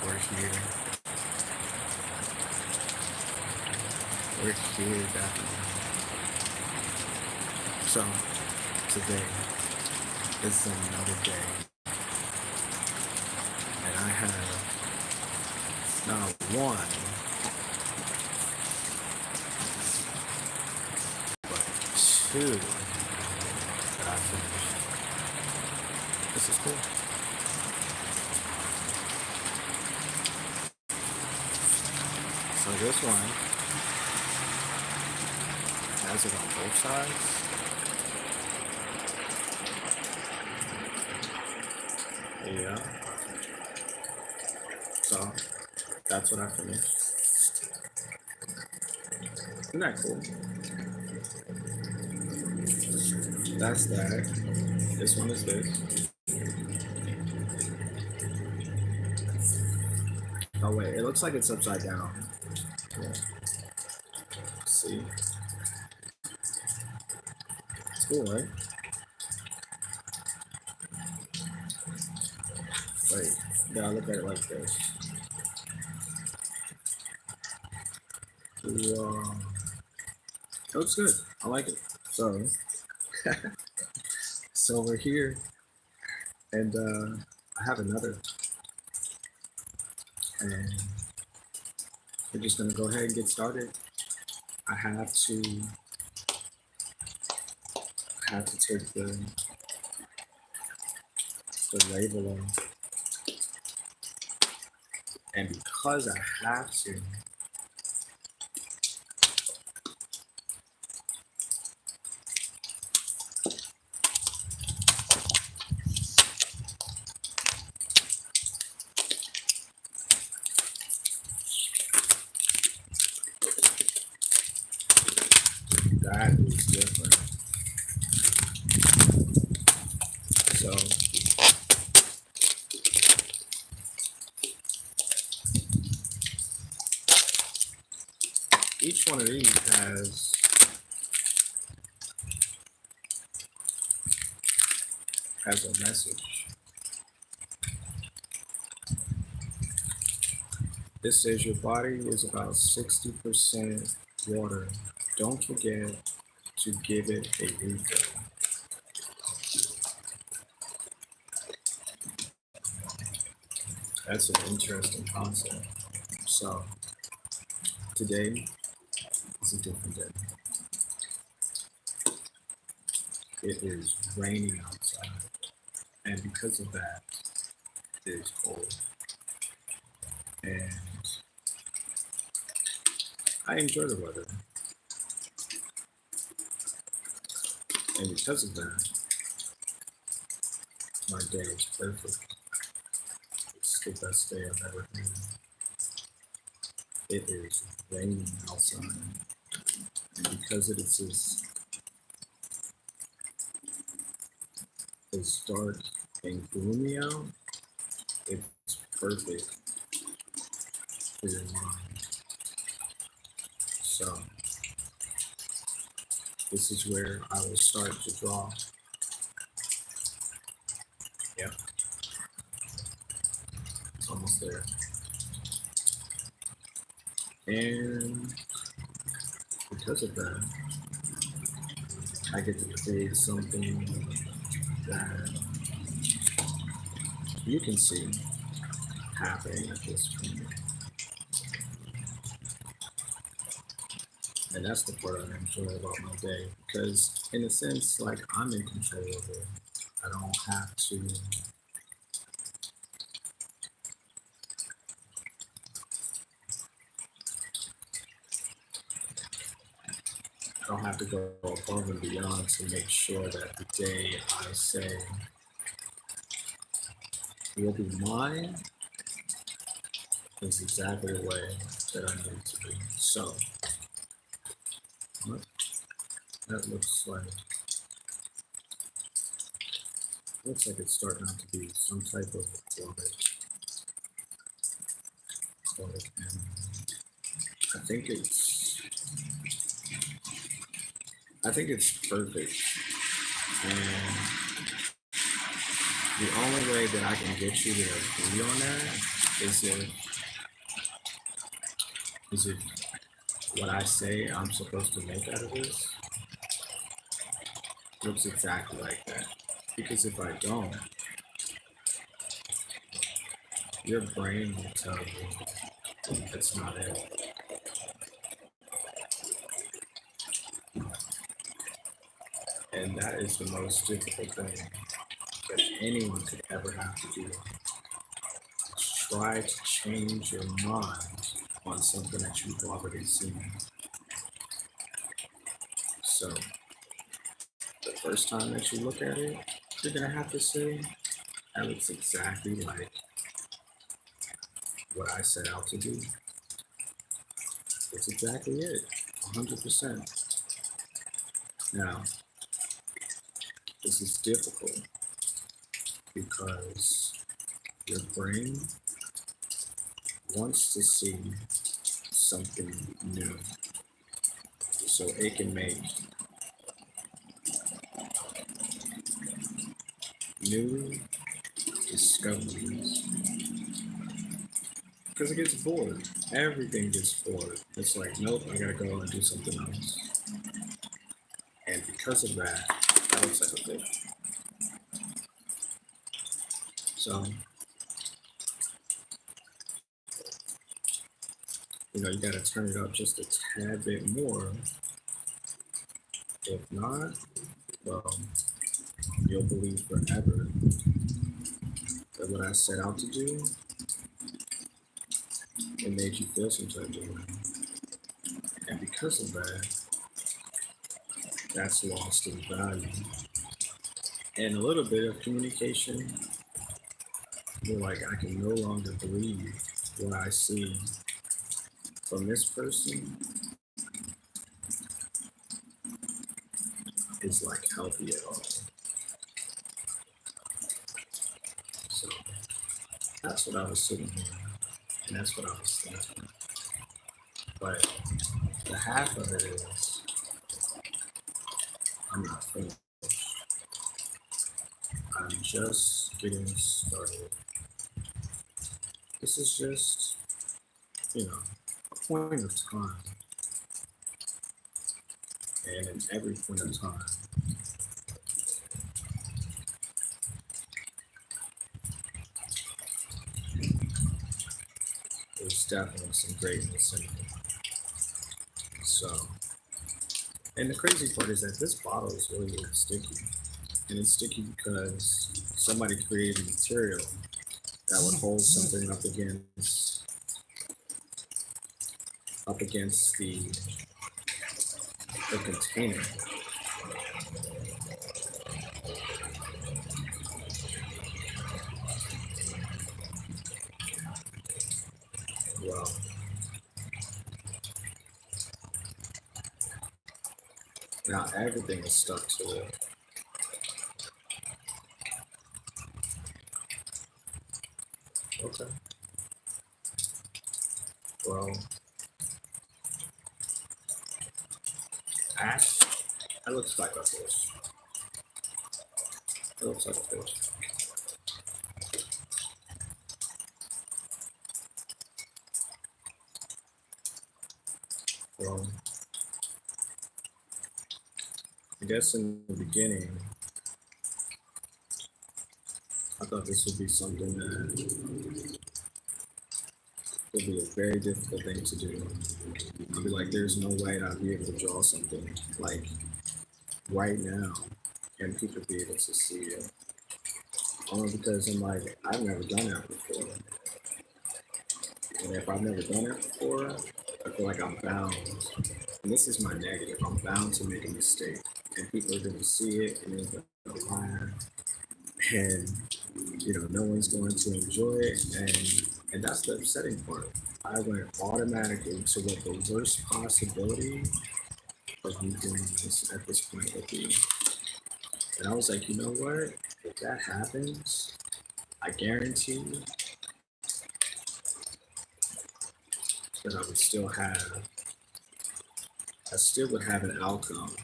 We're here. We're here, definitely. So, today is another day, and I have not one, but two that I finished. This is cool. So this one has it on both sides. Yeah. So that's what I finished. Isn't that cool? That's that. This one is this. Oh wait, it looks like it's upside down. Yeah. See? It's cool, right? Wait, you gotta look at it like this. Wow. It looks good. I like it. So, so we're here, and I have another, and we're just gonna go ahead and get started. I have to take the label off, and because I have to, that is different. So each one of these has a message. This says your body is about 60% water. Don't forget to give it a refill. That's an interesting concept. So today is a different day. It is raining outside, and because of that, it is cold. And I enjoy the weather, and because of that, my day is perfect. It's the best day I've ever had. It is raining outside, and because it is as dark and gloomy out, it's perfect for your mind. So this is where I will start to draw. Yep, it's almost there. And because of that, I get to create something that you can see happening at this point. And that's the part I enjoy about my day, because in a sense, like, I'm in control of it. I don't have to go above and beyond to make sure that the day I say will be mine is exactly the way that I need it to be. So what that looks like it's starting out to be some type of aquatic animal. I think it's perfect. And the only way that I can get you to agree on that is if is if what I say I'm supposed to make out of this looks exactly like that. Because if I don't, your brain will tell you that's not it. And that is the most difficult thing that anyone could ever have to do. Try to change your mind on something that you've already seen. So the first time that you look at it, you're gonna have to say, that looks exactly like what I set out to do. That's exactly it. 100%. Now, this is difficult because your brain wants to see something new so it can make new discoveries. Because it gets bored. Everything gets bored. It's like, nope, I gotta go and do something else. And because of that, that looks like a fish. So, you gotta turn it up just a tad bit more. If not, well, you'll believe forever that what I set out to do, it made you feel some type of way. And because of that, that's lost in value. And a little bit of communication, you're like, I can no longer believe what I see from this person is like healthy at all. So that's what I was sitting here, and that's what I was thinking. But the half of it is, I'm not finished. I'm just getting started. This is just, a point of time. And in every point of time, there's definitely some greatness in it. So, and the crazy part is that this bottle is really, really sticky. And it's sticky because somebody created material that would hold something up against the container. Well, now everything is stuck to it. Okay. Well, ash, that looks like a fish. It looks like a fish. Well, I guess in the beginning, I thought this would be something that would be a very difficult thing to do. I'd be like, there's no way I'd be able to draw something like right now and people be able to see it. Only because I'm like, I've never done that before. And if I've never done it before, I feel like I'm bound. And this is my negative. I'm bound to make a mistake. And people are going to see it and they're going to laugh. And, no one's going to enjoy it. And that's the upsetting part. I went automatically to what the worst possibility of me doing this at this point would be. And I was like, you know what? If that happens, I guarantee you that I still would have an outcome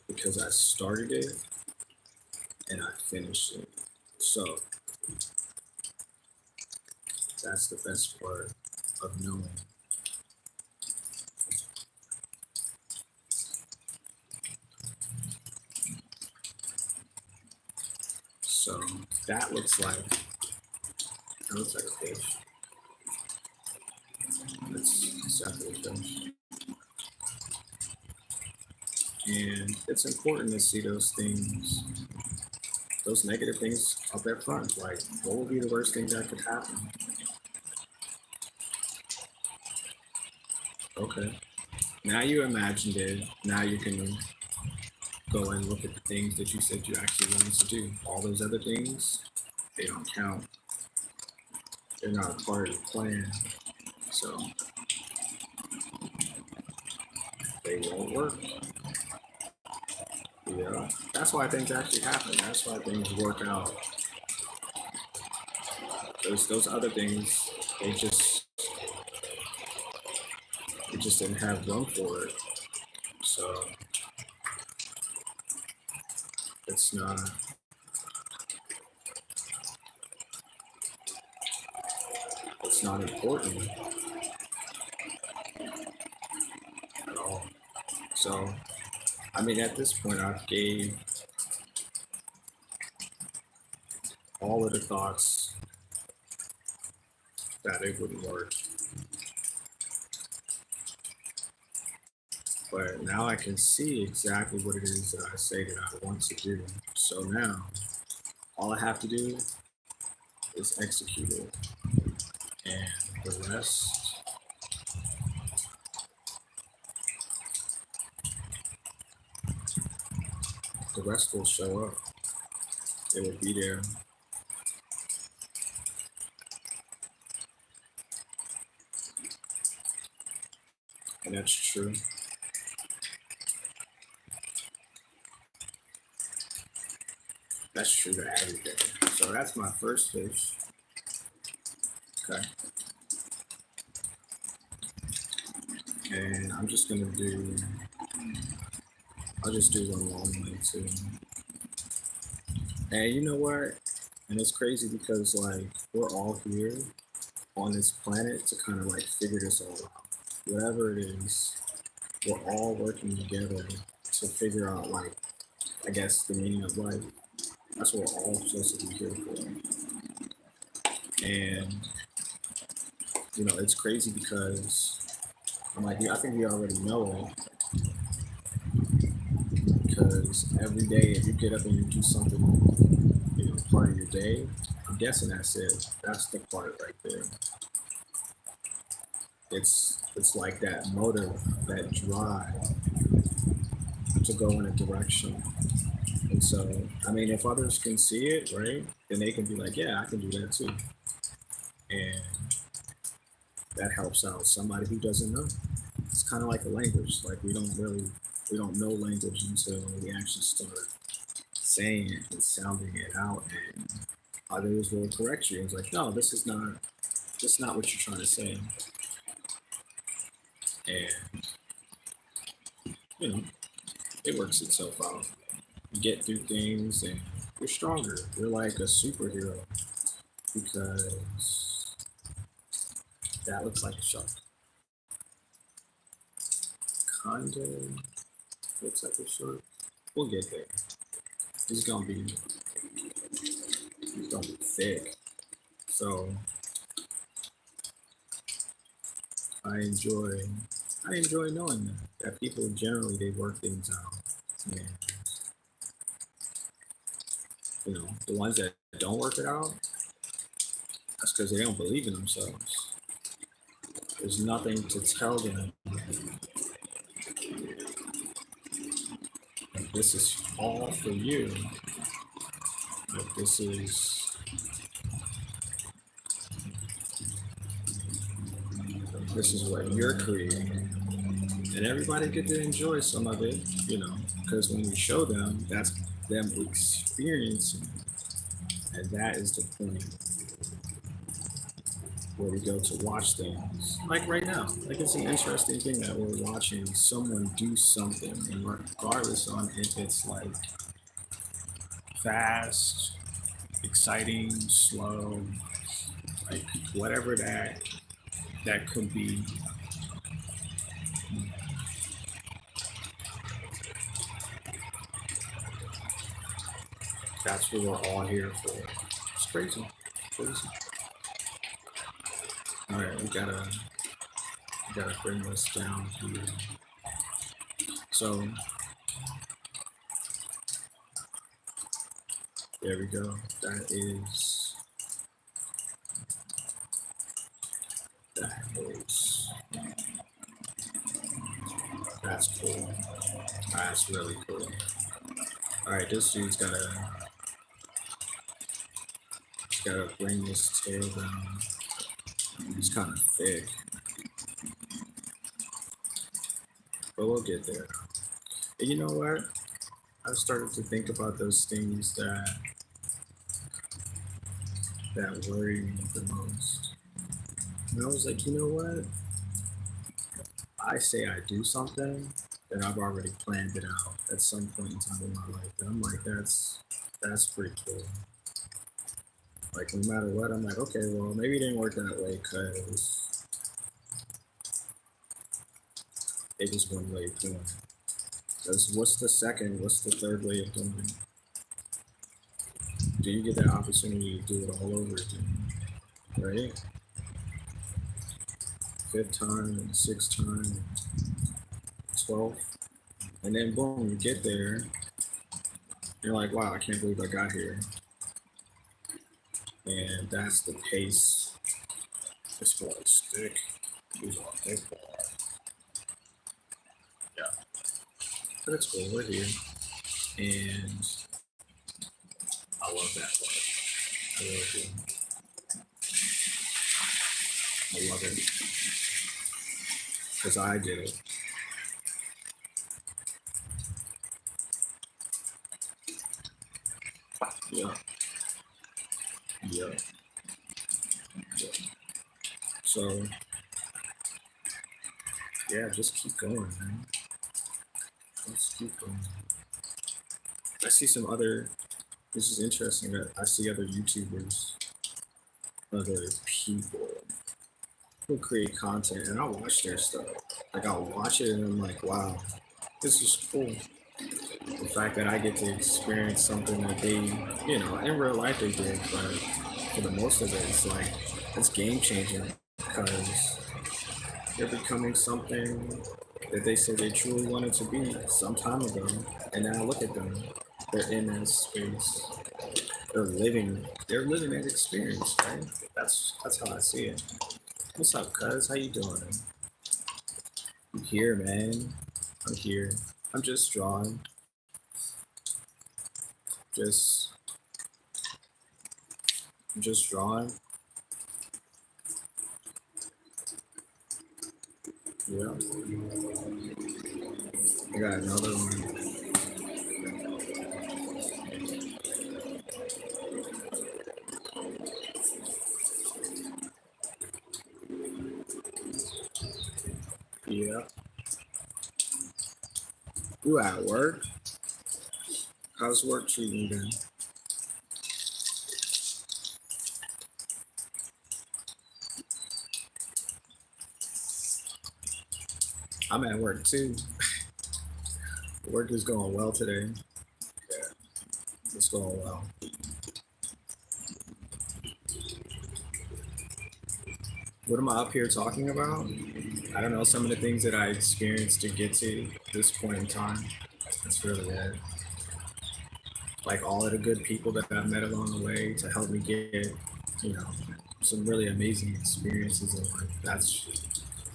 because I started it and I finished it. So That's the best part of knowing. So that looks like a fish. It's definitely a fish. And it's important to see those things, those negative things up at front. Like, what would be the worst thing that could happen? Okay. Now you imagined it. Now you can go and look at the things that you said you actually wanted to do. All those other things, they don't count. They're not a part of the plan. So they won't work. Yeah. That's why things actually happen. That's why things work out. Those other things, they just didn't have room for it. So it's not it's not important at all. So I mean, at this point, I've gave all of the thoughts that it wouldn't work, but now I can see exactly what it is that I say that I want to do. So now, all I have to do is execute it, and the rest will show up. It will be there. And that's true. That's true to everything. So that's my first fish. Okay. And I'm just gonna do, I'll just do one long one too. And you know what? And it's crazy because like we're all here on this planet to kind of like figure this all out. Whatever it is, we're all working together to figure out like, I guess, the meaning of life. That's what we're all supposed to be here for. And it's crazy because I'm like, yeah, I think we already know it. Because every day, if you get up and you do something, part of your day, I'm guessing that's it. That's the part right there. It's like that motive, that drive to go in a direction. And so, I mean, if others can see it, right, then they can be like, yeah, I can do that too. And that helps out somebody who doesn't know. It's kind of like a language. Like we don't know language until we actually start saying it and sounding it out, and others will correct you. It's like, no, this is not what you're trying to say. And it works itself out. You get through things and you're stronger. You're like a superhero because that looks like a shark. Kinda looks like a shark. We'll get there. It's gonna be thick. So I enjoy I enjoy knowing that people generally they work things out. And the ones that don't work it out, that's because they don't believe in themselves. There's nothing to tell them that this is all for you. Like this is what you're creating. And everybody get to enjoy some of it, because when we show them, that's them experiencing it. And that is the point where we go to watch things. Like right now, like it's an interesting thing that we're watching someone do something, and regardless on if it's like fast, exciting, slow, Like whatever that could be. That's what we're all here for. It's crazy. Crazy. All right, we gotta bring this down here. So there we go. That is that's cool. That's really cool. All right, this dude's gotta bring this tail down. It's kind of thick, but we'll get there. And you know what? I started to think about those things that worry me the most. And I was like, you know what? I say I do something, then I've already planned it out at some point in time in my life. And I'm like, that's pretty cool. Like no matter what, I'm like, okay, well maybe it didn't work that way because it was one way of doing it. Because what's the third way of doing it? Do you get that opportunity to do it all over again? Right? Fifth time, sixth time, 12th. And then boom, you get there. You're like, wow, I can't believe I got here. And that's the pace. This boy's stick. He's on thick boy. Yeah. But it's cool, we're here. And I love that part. I really do. I love it. Because I did it. Yeah. Yeah. Yeah. So yeah, just keep going, man. Just keep going. I see some other. This is interesting. I see other YouTubers, other people who create content, and I watch their stuff. Like I'll watch it, and I'm like, wow, this is cool. The fact that I get to experience something that they, in real life they did, but for the most of it, it's like it's game changing because they're becoming something that they said they truly wanted to be some time ago, and now look at them. They're in that space. They're living that experience, right? That's how I see it. What's up, cuz? How you doing? I'm here, man. I'm here. I'm just drawing. Just I'm just drawing. Yeah. I got another one. Yeah. You at work? How's work treating you then? I'm at work too. Work is going well today. Yeah, it's going well. What am I up here talking about? I don't know, some of the things that I experienced to get to this point in time. That's really it. Like all of the good people that I've met along the way to help me get, you know, some really amazing experiences in life.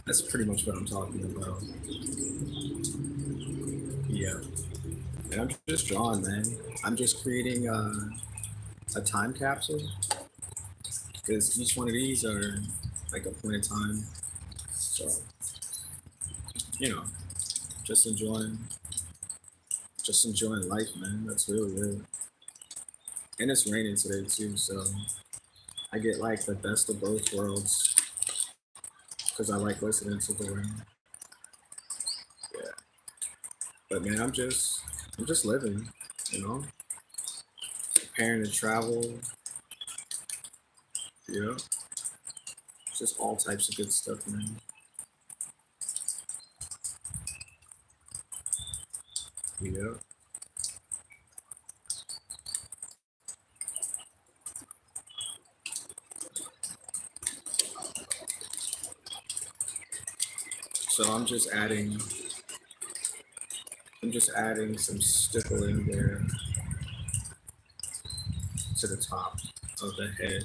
That's pretty much what I'm talking about. Yeah. And I'm just drawing, man. I'm just creating a time capsule because each one of these are like a point in time. So, you know, just enjoying, just enjoying life, man. That's really it. And it's raining today too, so I get like the best of both worlds because I like listening to the rain. Yeah. But man, I'm just living, you know, preparing to travel. Yeah. Just all types of good stuff, man. Yeah. So I'm just adding some stippling there to the top of the head.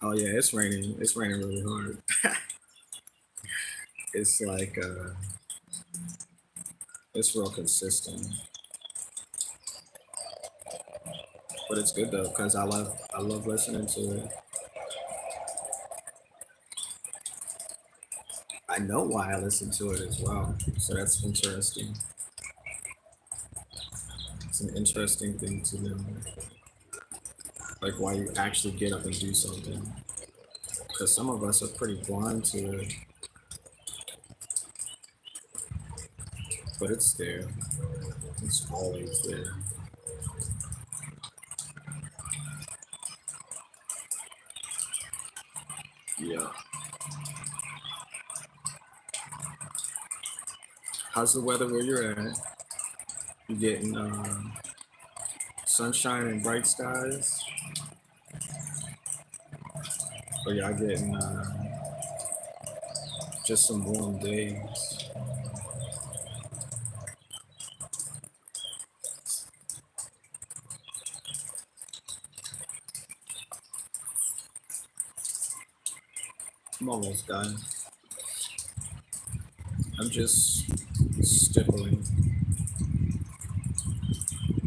Oh yeah, it's raining. It's raining really hard. It's like it's real consistent, but it's good though because I love listening to it. I know why I listen to it as well, so that's interesting. It's an interesting thing to know, like why you actually get up and do something. Because some of us are pretty blind to it, but it's there. It's always there. Yeah. How's the weather where you're at? You getting sunshine and bright skies, or y'all getting just some warm days? I'm almost done. I'm just stippling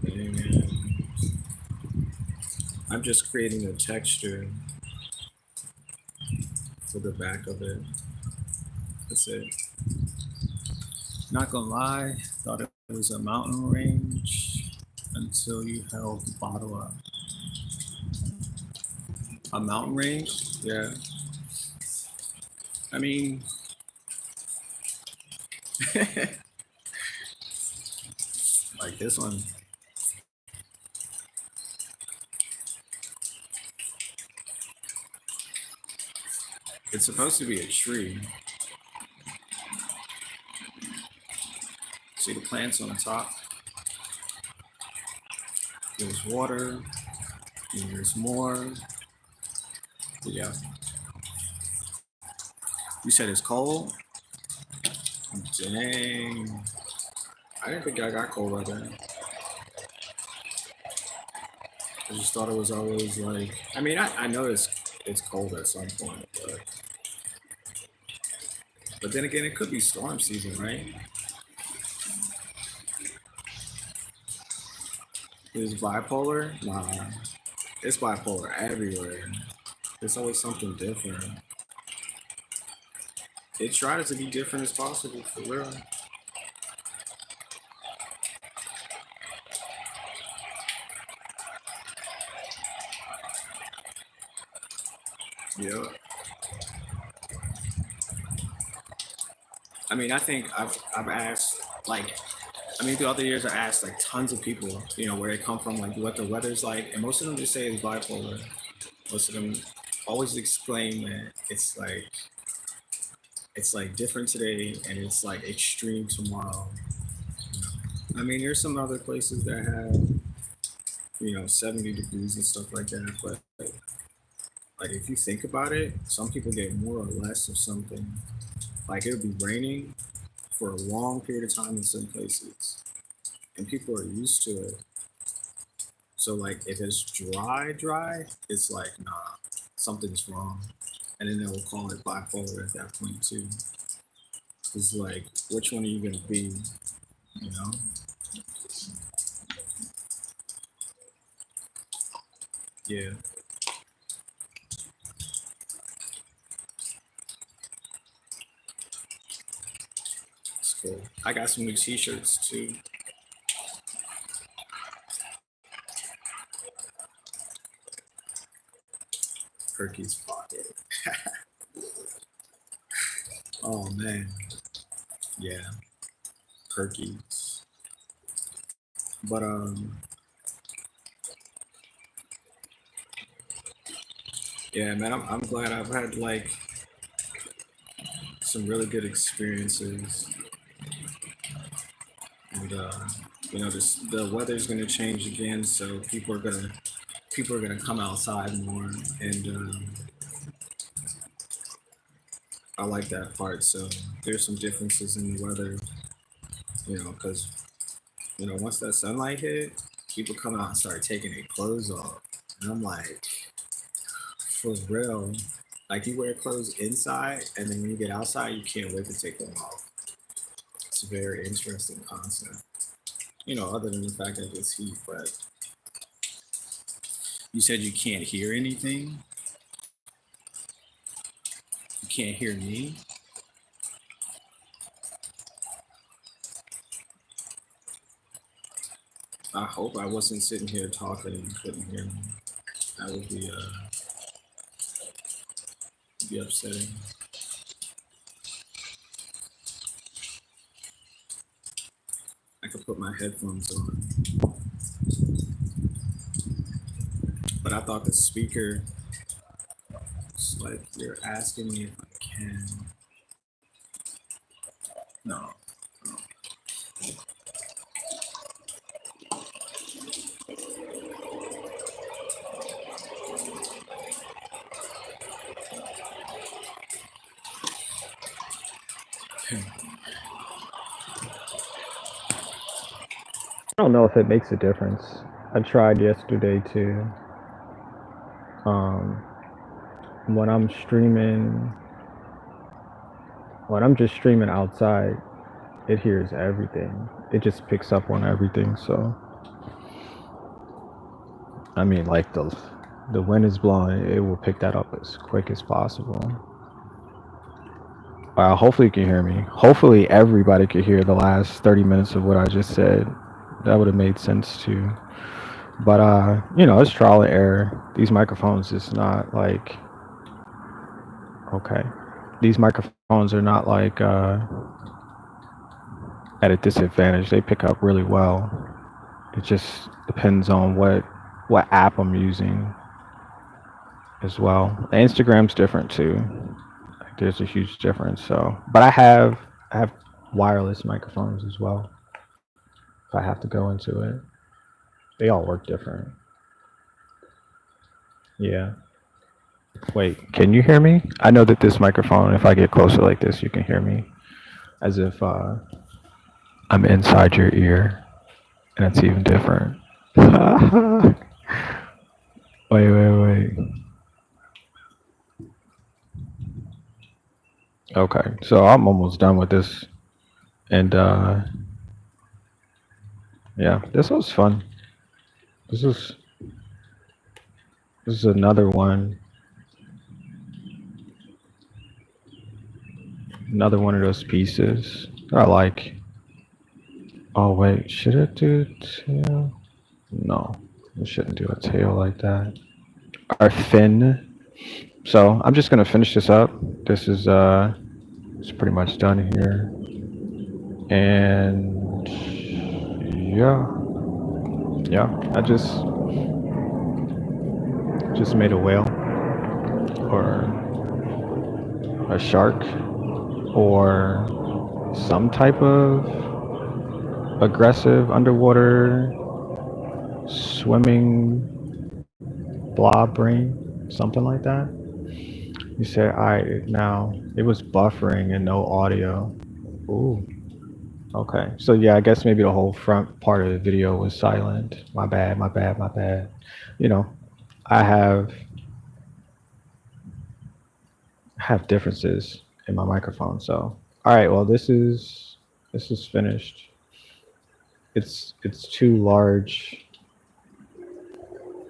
and I'm just creating a texture for the back of it. That's it. Not gonna lie, thought it was a mountain range until you held the bottle up. A mountain range? Yeah. I mean, like this one. It's supposed to be a tree. See the plants on the top? There's water, and there's more. Yeah. You said it's cold? Dang. I didn't think I got cold weather. I just thought it was always like, I mean, I know it's cold at some point, but then again, it could be storm season, right? It's bipolar? Nah, it's bipolar everywhere. There's always something different. They try to be different as possible, for real. Yeah. I mean, I think I've asked like, I mean, throughout the years, I asked like tons of people, where they come from, like what the weather's like, and most of them just say it's bipolar. Most of them always explain that it's like different today and it's like extreme tomorrow. I mean, there's some other places that have 70 degrees and stuff like that, but like if you think about it, some people get more or less of something. Like it'll be raining for a long period of time in some places, and people are used to it. So like if it's dry, it's like nah, something's wrong, and then they will call it bipolar at that point too. It's like which one are you gonna be? You know? Yeah, it's cool. I got some new T-shirts too. Perkies Pocket. Oh man, yeah, Perkies. But Yeah, man, I'm glad I've had like some really good experiences, and this the weather's gonna change again, so people are gonna come outside more, and I like that part. So there's some differences in the weather, because once that sunlight hit, people come out and start taking their clothes off, and I'm like, for real. Like you wear clothes inside, and then when you get outside, you can't wait to take them off. It's a very interesting concept. Other than the fact that it's heat, but you said you can't hear anything. You can't hear me. I hope I wasn't sitting here talking and you couldn't hear me. That would be upsetting. I could put my headphones on, but I thought the speaker was like you're asking me if I can. No. I don't know if it makes a difference. I tried yesterday to um, when I'm streaming, when I'm just streaming outside, it hears everything. It just picks up on everything. So I mean, like the wind is blowing, it will pick that up as quick as possible. Wow, hopefully you can hear me. Hopefully everybody could hear the last 30 minutes of what I just said. That would have made sense too. But it's trial and error. These microphones is not like okay. These microphones are not like at a disadvantage. They pick up really well. It just depends on what app I'm using as well. Instagram's different too. Like, there's a huge difference. So, but I have wireless microphones as well. If I have to go into it, they all work different. Yeah. Wait, can you hear me? I know that this microphone, if I get closer like this, you can hear me as if I'm inside your ear, and it's even different. Wait. Okay, so I'm almost done with this, and yeah, this was fun. This is this is another one of those pieces that I like. Oh wait, should it do tail? No, it shouldn't do a tail like that. Our fin. So I'm just gonna finish this up. This is it's pretty much done here, and yeah, yeah. I just made a whale or a shark or some type of aggressive underwater swimming blob brain, something like that. You said I now it was buffering and no audio. Ooh. Okay. So yeah, I guess maybe the whole front part of the video was silent. My bad. You know, I have differences in my microphone. So all right, well this is finished. It's too large.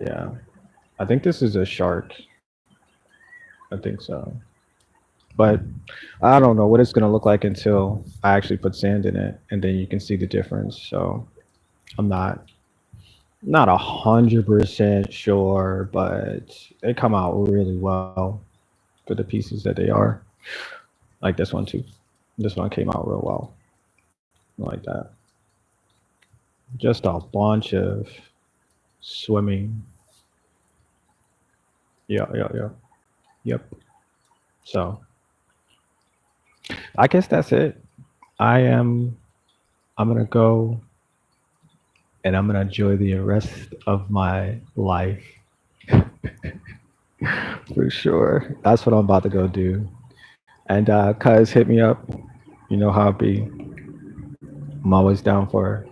Yeah. I think this is a shark. I think so. But I don't know what it's gonna look like until I actually put sand in it, and then you can see the difference. So I'm not 100% sure, but they come out really well for the pieces that they are. Like this one too. This one came out real well, like that. Just a bunch of swimming. Yeah. Yep. So I guess that's it. I am. I'm gonna go and I'm gonna enjoy the rest of my life for sure. That's what I'm about to go do. And cuz hit me up. You know how it be. I'm always down for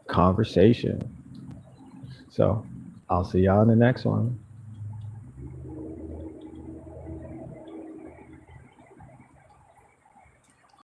conversation. So I'll see y'all in the next one.